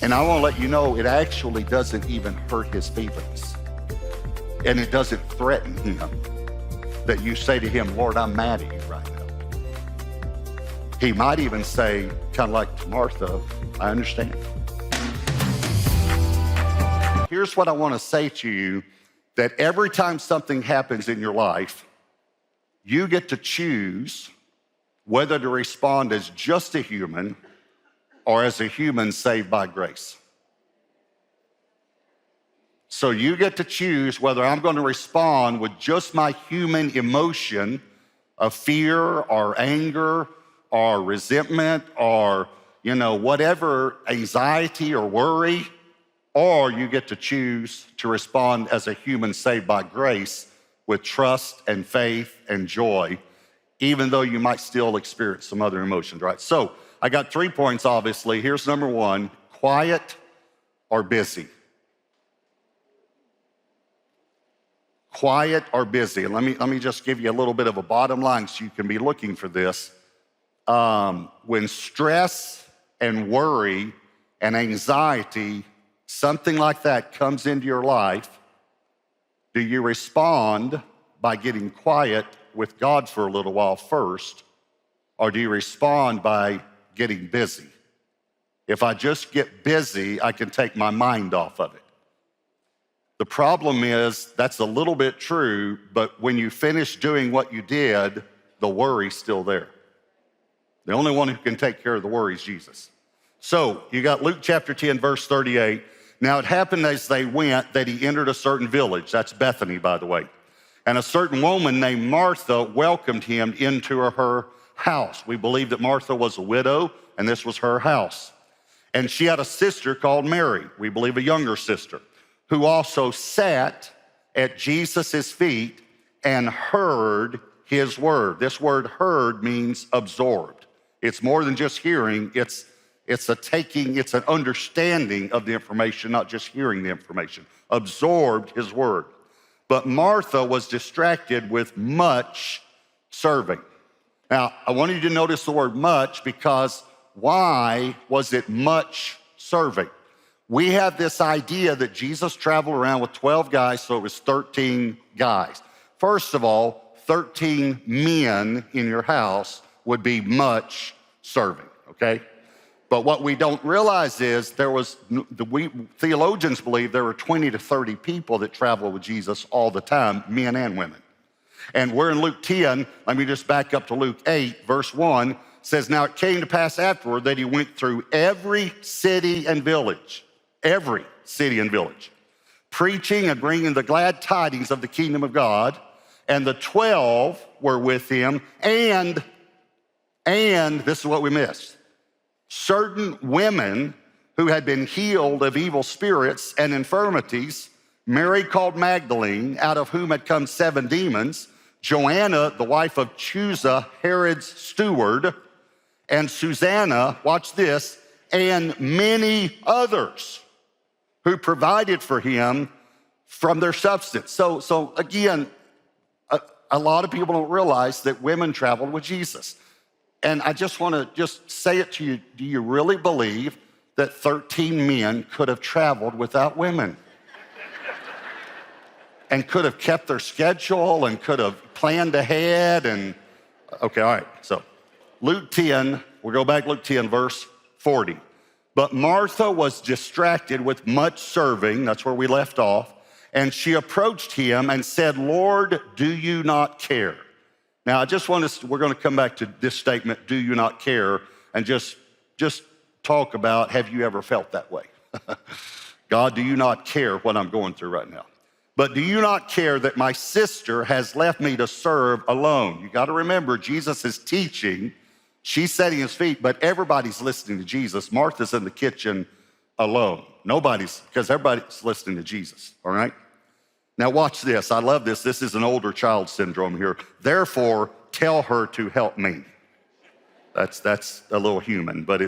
And I want to let you know, it actually doesn't even hurt his feelings. And it doesn't threaten him that you say to him, Lord, I'm mad at you right now. He might even say, kind of like to Martha, I understand. Here's what I want to say to you, that every time something happens in your life, you get to choose whether to respond as just a human or as a human saved by grace. So you get to choose whether I'm going to respond with just my human emotion of fear or anger or resentment or, whatever, anxiety or worry, or you get to choose to respond as a human saved by grace with trust and faith and joy, even though you might still experience some other emotions, right? So I got 3 points, obviously. Here's number 1, quiet or busy. Quiet or busy. And let me just give you a little bit of a bottom line so you can be looking for this. When stress and worry and anxiety, something like that comes into your life, do you respond by getting quiet with God for a little while first, or do you respond by getting busy? If I just get busy, I can take my mind off of it. The problem is that's a little bit true, but when you finish doing what you did, the worry's still there. The only one who can take care of the worry is Jesus. So you got Luke chapter 10, verse 38. Now it happened as they went that he entered a certain village. That's Bethany, by the way. And a certain woman named Martha welcomed him into her house. We believe that Martha was a widow, and this was her house. And she had a sister called Mary, we believe a younger sister, who also sat at Jesus' feet and heard his word. This word heard means absorbed. It's more than just hearing, it's an understanding of the information, not just hearing the information. Absorbed his word. But Martha was distracted with much serving. Now, I want you to notice the word much, because why was it much serving? We have this idea that Jesus traveled around with 12 guys, so it was 13 guys. First of all, 13 men in your house would be much serving, okay? But what we don't realize is theologians believe there were 20 to 30 people that traveled with Jesus all the time, men and women. And we're in Luke 10, let me just back up to Luke 8, verse 1, says, now it came to pass afterward that he went through every city and village, preaching and bringing the glad tidings of the kingdom of God. And the 12 were with him, and this is what we missed, certain women who had been healed of evil spirits and infirmities, Mary called Magdalene, out of whom had come 7 demons, Joanna, the wife of Chuza, Herod's steward, and Susanna, watch this, and many others who provided for him from their substance. So again, a lot of people don't realize that women traveled with Jesus. And I just want to just say it to you. Do you really believe that 13 men could have traveled without women? And could have kept their schedule and could have planned ahead and, okay, all right. So Luke 10, we'll go back to Luke 10, verse 40. But Martha was distracted with much serving, that's where we left off, and she approached him and said, Lord, do you not care? Now, we're going to come back to this statement, do you not care, and just talk about, have you ever felt that way? God, do you not care what I'm going through right now? But do you not care that my sister has left me to serve alone? You got to remember, Jesus is teaching. She's setting his feet, but everybody's listening to Jesus. Martha's in the kitchen alone. Because everybody's listening to Jesus, all right? Now watch this. I love this. This is an older child syndrome here. Therefore, tell her to help me. That's a little human, but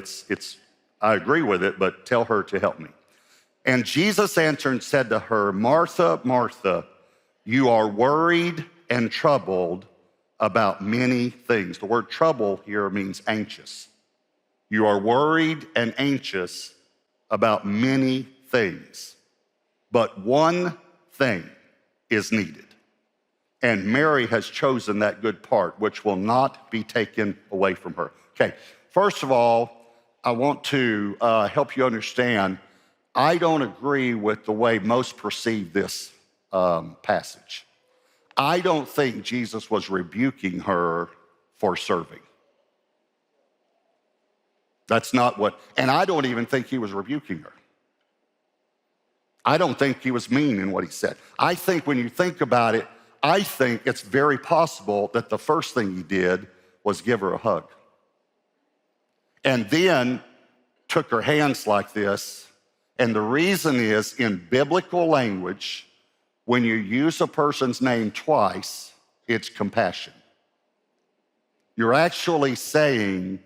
I agree with it, but tell her to help me. And Jesus answered and said to her, Martha, Martha, you are worried and troubled about many things. The word trouble here means anxious. You are worried and anxious about many things, but one thing is needed. And Mary has chosen that good part, which will not be taken away from her. Okay, first of all, I want to help you understand, I don't agree with the way most perceive this passage. I don't think Jesus was rebuking her for serving. That's not what, and I don't even think he was rebuking her. I don't think he was mean in what he said. I think when you think about it, I think it's very possible that the first thing he did was give her a hug. And then took her hands like this. And the reason is, in biblical language, when you use a person's name twice, it's compassion. You're actually saying,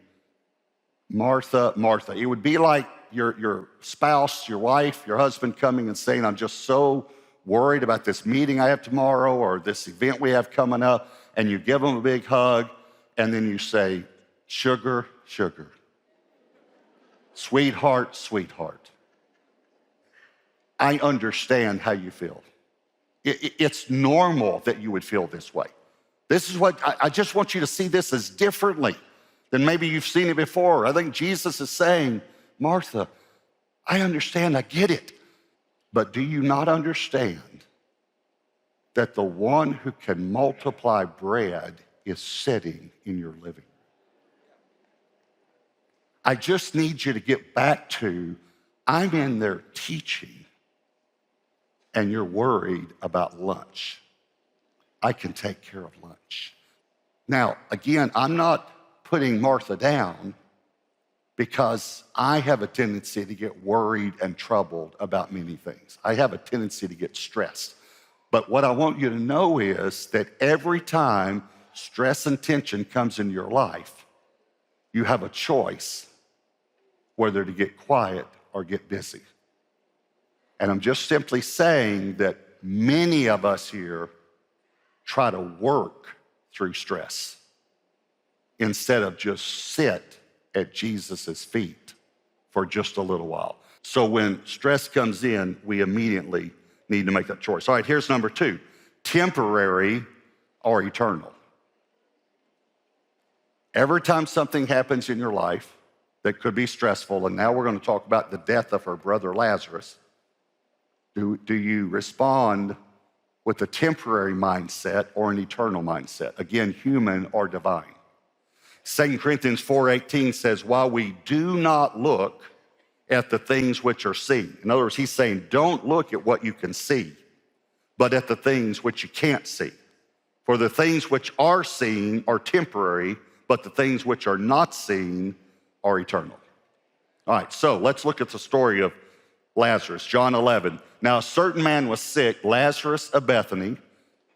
Martha, Martha. It would be like your spouse, your wife, your husband coming and saying, I'm just so worried about this meeting I have tomorrow or this event we have coming up, and you give them a big hug, and then you say, sugar, sugar. Sweetheart, sweetheart. I understand how you feel. It's normal that you would feel this way. This is what, I just want you to see this as differently than maybe you've seen it before. I think Jesus is saying, Martha, I understand, I get it. But do you not understand that the one who can multiply bread is sitting in your living room? I just need you to get back to, I'm in there teaching and you're worried about lunch. I can take care of lunch. Now, again, I'm not putting Martha down because I have a tendency to get worried and troubled about many things. I have a tendency to get stressed. But what I want you to know is that every time stress and tension comes into your life, you have a choice whether to get quiet or get busy. And I'm just simply saying that many of us here try to work through stress instead of just sit at Jesus's feet for just a little while. So when stress comes in, we immediately need to make that choice. All right, here's number 2, temporary or eternal. Every time something happens in your life that could be stressful, and now we're going to talk about the death of her brother Lazarus, do you respond with a temporary mindset or an eternal mindset? Again, human or divine. 2 Corinthians 4:18 says, while we do not look at the things which are seen. In other words, he's saying, don't look at what you can see, but at the things which you can't see. For the things which are seen are temporary, but the things which are not seen are eternal. All right, so let's look at the story of Lazarus, John 11. Now, a certain man was sick, Lazarus of Bethany,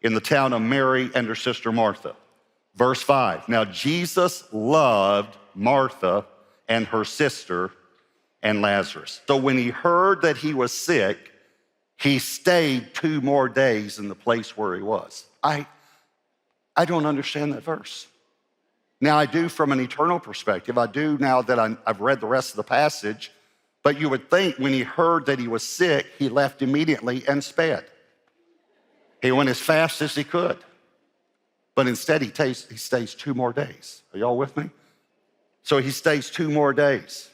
in the town of Mary and her sister Martha. Verse 5, now Jesus loved Martha and her sister and Lazarus. So when he heard that he was sick, he stayed 2 more days in the place where he was. I don't understand that verse. Now, I do from an eternal perspective. I do now that I've read the rest of the passage. But you would think when he heard that he was sick, he left immediately and sped. He went as fast as he could. But instead, he stays 2 more days. Are y'all with me? So he stays 2 more days.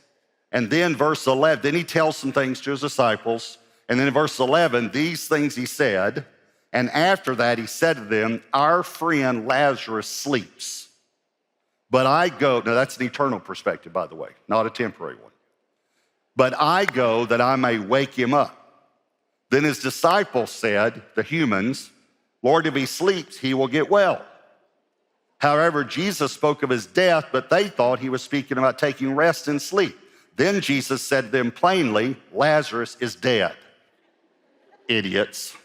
And then verse 11, then he tells some things to his disciples. And then in verse 11, these things he said. And after that, he said to them, our friend Lazarus sleeps. But I go, now that's an eternal perspective, by the way, not a temporary one. But I go that I may wake him up. Then his disciples said, the humans, Lord, if he sleeps, he will get well. However, Jesus spoke of his death, but they thought he was speaking about taking rest and sleep. Then Jesus said to them plainly, Lazarus is dead. Idiots.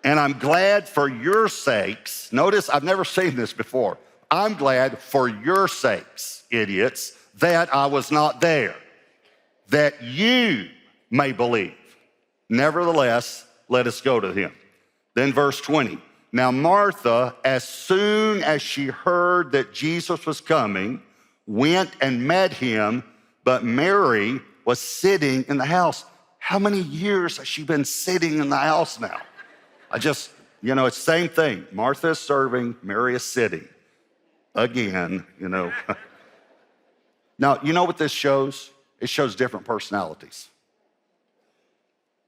And I'm glad for your sakes. Notice, I've never seen this before. I'm glad for your sakes, idiots, that I was not there, that you may believe. Nevertheless, let us go to him. Then verse 20. Now Martha, as soon as she heard that Jesus was coming, went and met him, but Mary was sitting in the house. How many years has she been sitting in the house now? It's the same thing. Martha is serving, Mary is sitting. Again. Now, you know what this shows? It shows different personalities.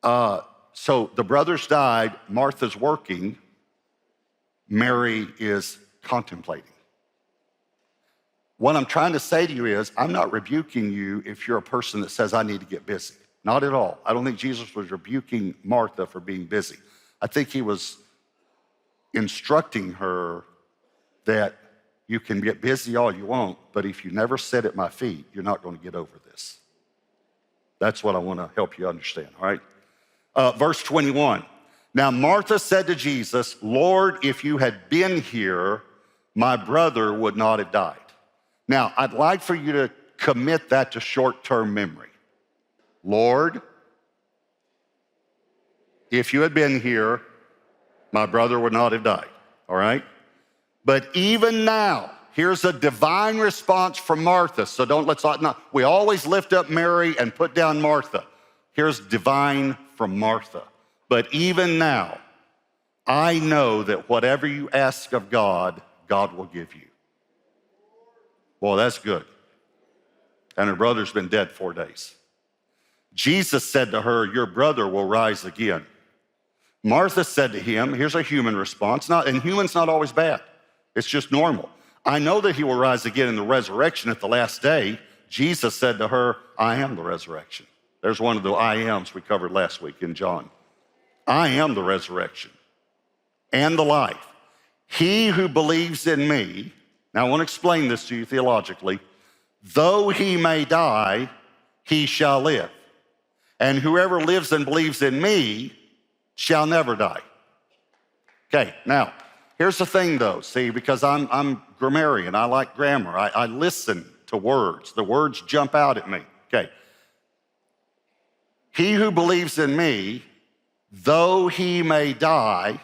So the brothers died, Martha's working, Mary is contemplating. What I'm trying to say to you is, I'm not rebuking you if you're a person that says, I need to get busy. Not at all. I don't think Jesus was rebuking Martha for being busy. I think he was instructing her that you can get busy all you want, but if you never sit at my feet, you're not going to get over this. That's what I want to help you understand, all right? Verse 21. Now Martha said to Jesus, Lord, if you had been here, my brother would not have died. Now, I'd like for you to commit that to short-term memory. Lord, if you had been here, my brother would not have died, all right? But even now, here's a divine response from Martha. So we always lift up Mary and put down Martha. Here's divine from Martha. But even now, I know that whatever you ask of God, God will give you. Well, that's good. And her brother's been dead 4 days. Jesus said to her, your brother will rise again. Martha said to him, here's a human response, and human's not always bad. It's just normal. I know that he will rise again in the resurrection at the last day. Jesus said to her, I am the resurrection. There's one of the I ams we covered last week in John. I am the resurrection and the life. He who believes in me, now I want to explain this to you theologically, though he may die, he shall live. And whoever lives and believes in me shall never die. Okay, now, here's the thing though, see, because I'm grammarian, I like grammar. I listen to words. The words jump out at me. Okay. He who believes in me, though he may die,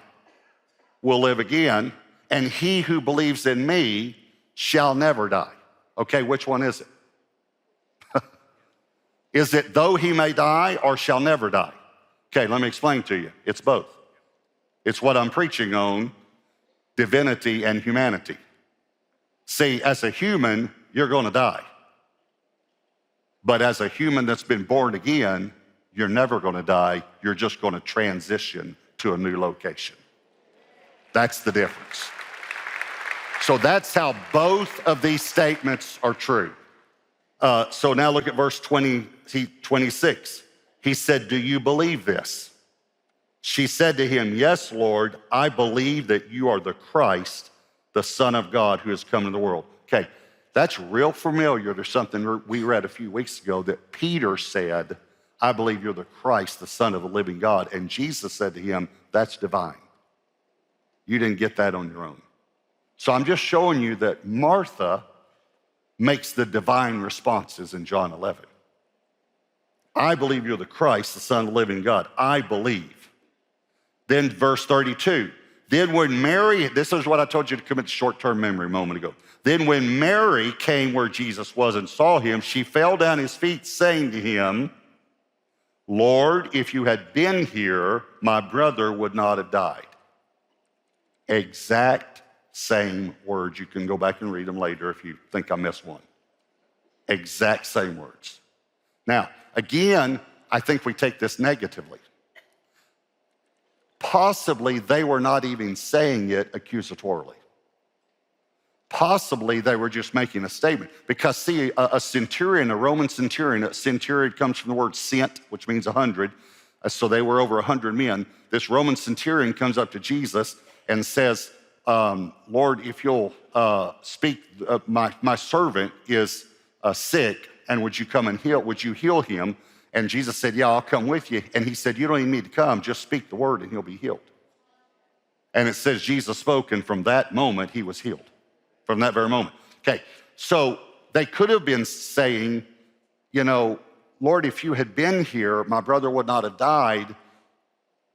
will live again, and he who believes in me shall never die. Okay, which one is it? Is it though he may die or shall never die? Okay, let me explain to you. It's both. It's what I'm preaching on, divinity and humanity. See, as a human, you're going to die. But as a human that's been born again, you're never going to die. You're just going to transition to a new location. That's the difference. So that's how both of these statements are true. So now look at verse 26. He said, do you believe this? She said to him, yes, Lord, I believe that you are the Christ, the Son of God who has come into the world. Okay, that's real familiar to something we read a few weeks ago that Peter said, I believe you're the Christ, the Son of the living God. And Jesus said to him, that's divine. You didn't get that on your own. So I'm just showing you that Martha makes the divine responses in John 11. I believe you're the Christ, the Son of the living God. I believe. Then verse 32, then when Mary, this is what I told you to commit to short-term memory a moment ago. Then when Mary came where Jesus was and saw him, she fell down at his feet saying to him, Lord, if you had been here, my brother would not have died. Exact same words. You can go back and read them later if you think I missed one. Exact same words. Now, again, I think we take this negatively. Possibly they were not even saying it accusatorily. Possibly they were just making a statement. Because see, a centurion, a Roman centurion, a centurion comes from the word cent, which means 100. So they were over 100 men. This Roman centurion comes up to Jesus and says, Lord, if you'll speak, my servant is sick, and would you come and would you heal him? And Jesus said, yeah, I'll come with you. And he said, you don't even need to come, just speak the word and he'll be healed. And it says Jesus spoke, and from that moment he was healed. From that very moment. Okay, so they could have been saying, you know, Lord, if you had been here, my brother would not have died,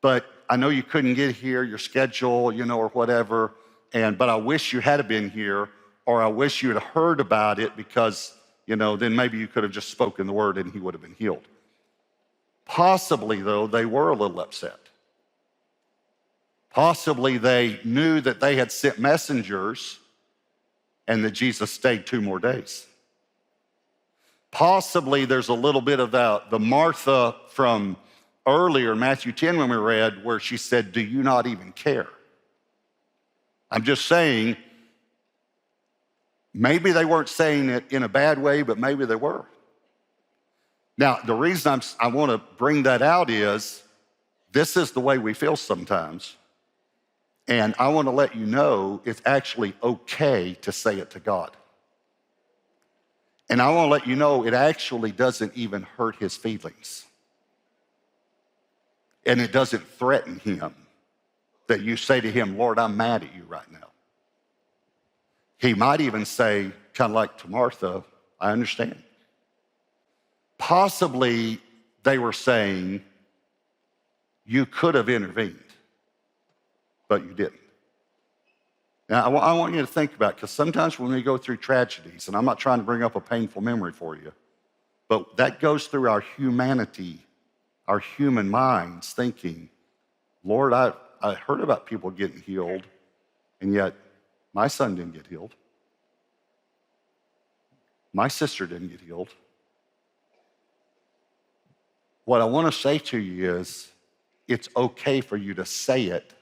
but I know you couldn't get here, your schedule, you know, or whatever, but I wish you had been here, or I wish you had heard about it because then maybe you could have just spoken the word and he would have been healed. Possibly, though, they were a little upset. Possibly they knew that they had sent messengers and that Jesus stayed 2 more days. Possibly there's a little bit of the Martha from earlier in Matthew 10 when we read where she said, "Do you not even care?" I'm just saying, maybe they weren't saying it in a bad way, but maybe they were. Now, the reason I want to bring that out is this is the way we feel sometimes. And I want to let you know it's actually okay to say it to God. And I want to let you know it actually doesn't even hurt his feelings. And it doesn't threaten him that you say to him, "Lord, I'm mad at you right now." He might even say, kind of like to Martha, "I understand." Possibly they were saying, "You could have intervened, but you didn't." Now, I want you to think about it, because sometimes when we go through tragedies, and I'm not trying to bring up a painful memory for you, but that goes through our humanity, our human minds thinking, "Lord, I heard about people getting healed, and yet my son didn't get healed. My sister didn't get healed." What I want to say to you is it's okay for you to say it.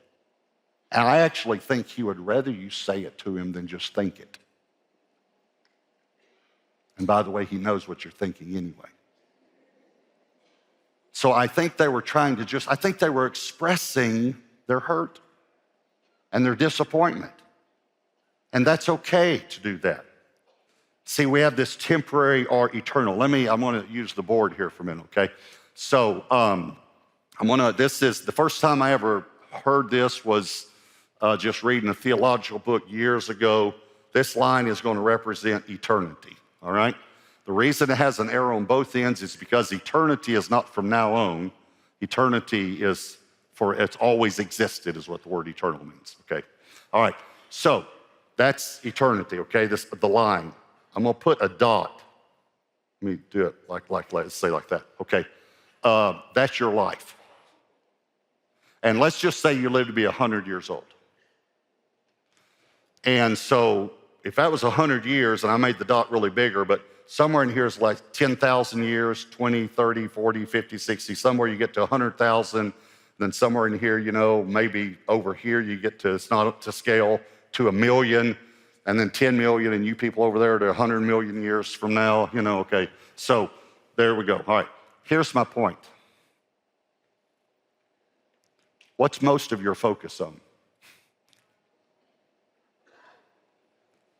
And I actually think he would rather you say it to him than just think it. And by the way, he knows what you're thinking anyway. So I think they were trying to I think they were expressing their hurt and their disappointment. And that's okay to do that. See, we have this temporary or eternal. I'm gonna use the board here for a minute, okay? So this is, the first time I ever heard this was just reading a theological book years ago. This line is going to represent eternity, all right? The reason it has an arrow on both ends is because eternity is not from now on. Eternity is it's always existed is what the word eternal means, okay? All right, so that's eternity, okay? The line. I'm going to put a dot. Let me do it let's say like that, okay? That's your life. And let's just say you live to be 100 years old. And so if that was 100 years, and I made the dot really bigger, but somewhere in here is like 10,000 years, 20, 30, 40, 50, 60, somewhere you get to 100,000, then somewhere in here, maybe over here you get to, it's not up to scale, to 1 million, and then 10 million, and you people over there to 100 million years from now, okay. So there we go. All right, here's my point. What's most of your focus on?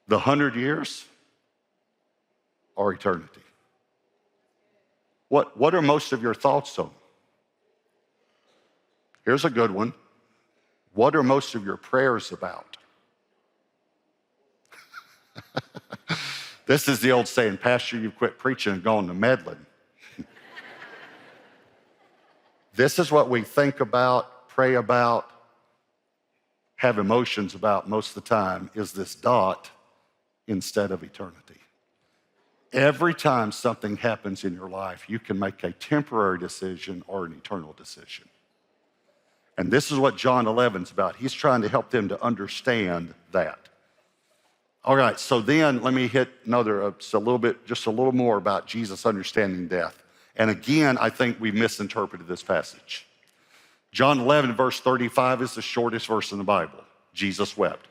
The 100 years or eternity? What are most of your thoughts on? Here's a good one. What are most of your prayers about? This is the old saying, "Pastor, you've quit preaching and gone to meddling." This is what we think about, pray about, have emotions about most of the time, is this dot instead of eternity. Every time something happens in your life, you can make a temporary decision or an eternal decision. And this is what John 11's about. He's trying to help them to understand that. All right, so then let me hit just a little more about Jesus understanding death. And again, I think we misinterpreted this passage. John 11, verse 35 is the shortest verse in the Bible. Jesus wept.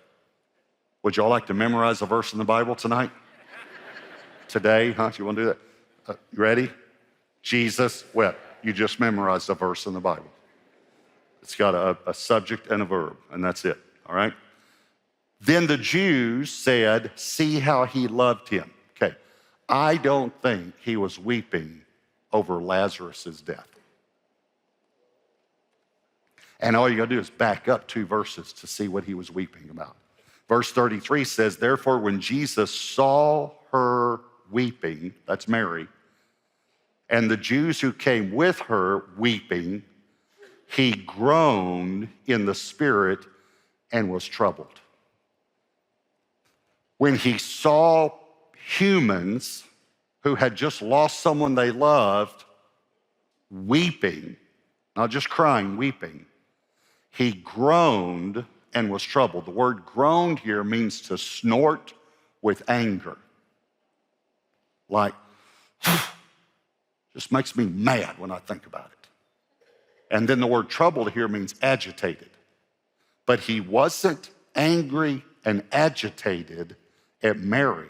Would y'all like to memorize a verse in the Bible tonight? Today, huh? You want to do that? You ready? Jesus wept. You just memorized a verse in the Bible. It's got a subject and a verb, and that's it, all right? Then the Jews said, "See how he loved him." Okay, I don't think he was weeping over Lazarus' death. And all you gotta do is back up 2 verses to see what he was weeping about. Verse 33 says, "Therefore, when Jesus saw her weeping," that's Mary, "and the Jews who came with her weeping, he groaned in the spirit and was troubled." When he saw humans, who had just lost someone they loved, weeping, not just crying, weeping, he groaned and was troubled. The word groaned here means to snort with anger. Like, just makes me mad when I think about it. And then the word troubled here means agitated. But he wasn't angry and agitated at Mary.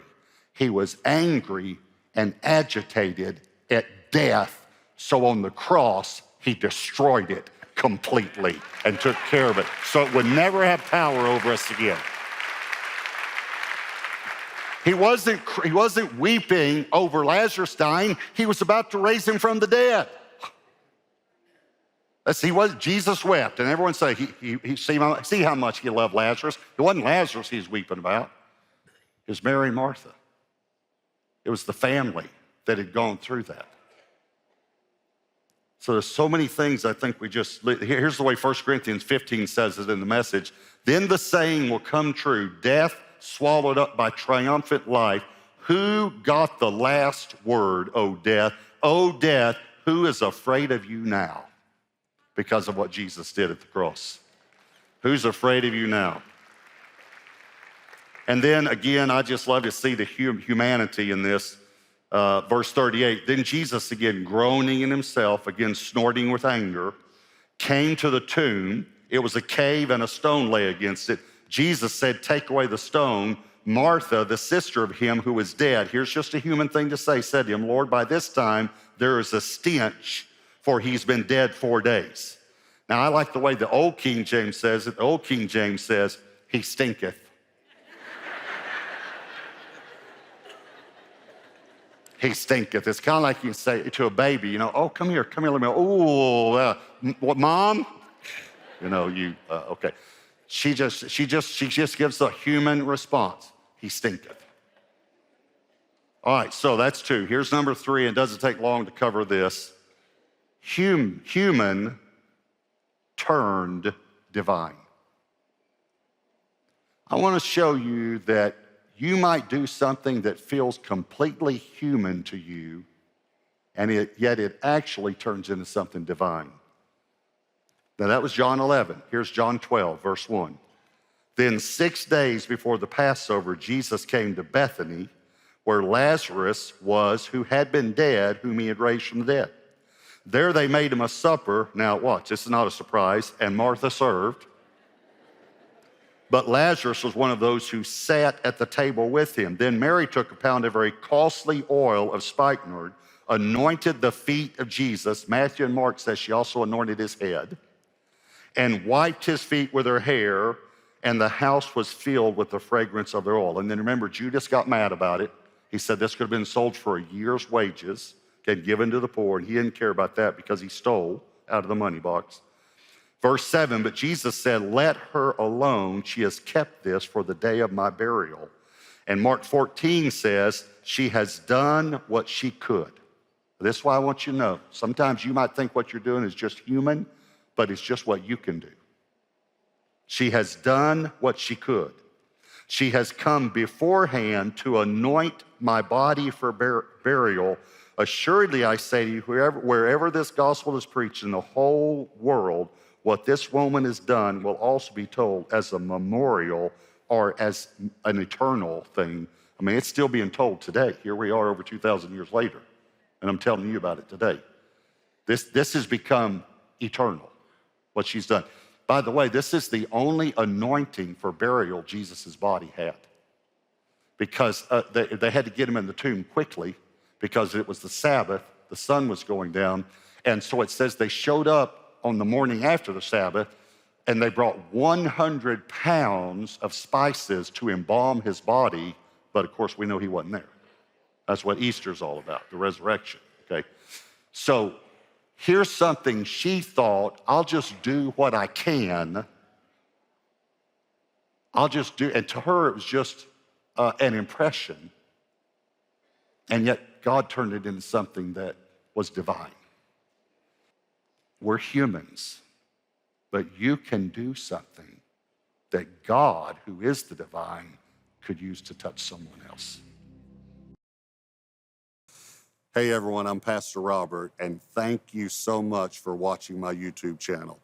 He was angry and agitated at death. So on the cross, he destroyed it completely and took care of it so it would never have power over us again. He wasn't weeping over Lazarus dying. He was about to raise him from the dead. Jesus wept, and everyone say, see how much he loved Lazarus. It wasn't Lazarus he was weeping about. It was Mary and Martha. It was the family that had gone through that. So there's so many things I think here's the way 1 Corinthians 15 says it in the Message. Then the saying will come true, death swallowed up by triumphant life. Who got the last word, O death? O death, who is afraid of you now? Because of what Jesus did at the cross. Who's afraid of you now? And then again, I just love to see the humanity in this. Verse 38, then Jesus, again groaning in himself, again snorting with anger, came to the tomb. It was a cave and a stone lay against it. Jesus said, take away the stone. Martha, the sister of him who was dead, here's just a human thing to say, said to him, Lord, by this time there is a stench, for he's been dead 4 days. Now, I like the way the old King James says it. The old King James says, he stinketh. He stinketh. It's kind of like you say to a baby, oh, come here, let me, oh, what, Mom? Okay. She just gives a human response. He stinketh. All right, so that's 2. Here's number 3, and it doesn't take long to cover this. Human turned divine. I want to show you that you might do something that feels completely human to you, and yet it actually turns into something divine. Now, that was John 11. Here's John 12, verse 1. Then 6 days before the Passover, Jesus came to Bethany, where Lazarus was, who had been dead, whom he had raised from the dead. There they made him a supper. Now, watch, this is not a surprise, and Martha served. But Lazarus was one of those who sat at the table with him. Then Mary took a pound of very costly oil of spikenard, anointed the feet of Jesus. Matthew and Mark says she also anointed his head, and wiped his feet with her hair, and the house was filled with the fragrance of their oil. And then remember, Judas got mad about it. He said this could have been sold for a year's wages, given to the poor, and he didn't care about that because he stole out of the money box. Verse 7, but Jesus said, let her alone. She has kept this for the day of my burial. And Mark 14 says, she has done what she could. This is why I want you to know. Sometimes you might think what you're doing is just human, but it's just what you can do. She has done what she could. She has come beforehand to anoint my body for burial. Assuredly, I say to you, wherever this gospel is preached in the whole world, what this woman has done will also be told as a memorial or as an eternal thing. I mean, it's still being told today. Here we are over 2,000 years later, and I'm telling you about it today. This has become eternal, what she's done. By the way, this is the only anointing for burial Jesus' body had, because they had to get him in the tomb quickly because it was the Sabbath, the sun was going down, and so it says they showed up on the morning after the Sabbath, and they brought 100 pounds of spices to embalm his body, but of course we know he wasn't there. That's what Easter's all about, the resurrection, okay? So here's something she thought, I'll just do what I can. I'll just do, and to her it was just an impression, and yet God turned it into something that was divine. We're humans, but you can do something that God, who is the divine, could use to touch someone else. Hey everyone, I'm Pastor Robert, and thank you so much for watching my YouTube channel.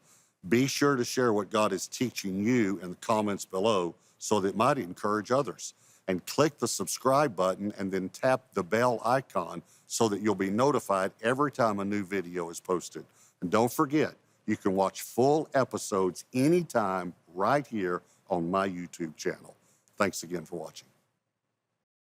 Be sure to share what God is teaching you in the comments below so that it might encourage others. And click the subscribe button and then tap the bell icon so that you'll be notified every time a new video is posted. And don't forget, you can watch full episodes anytime right here on my YouTube channel. Thanks again for watching.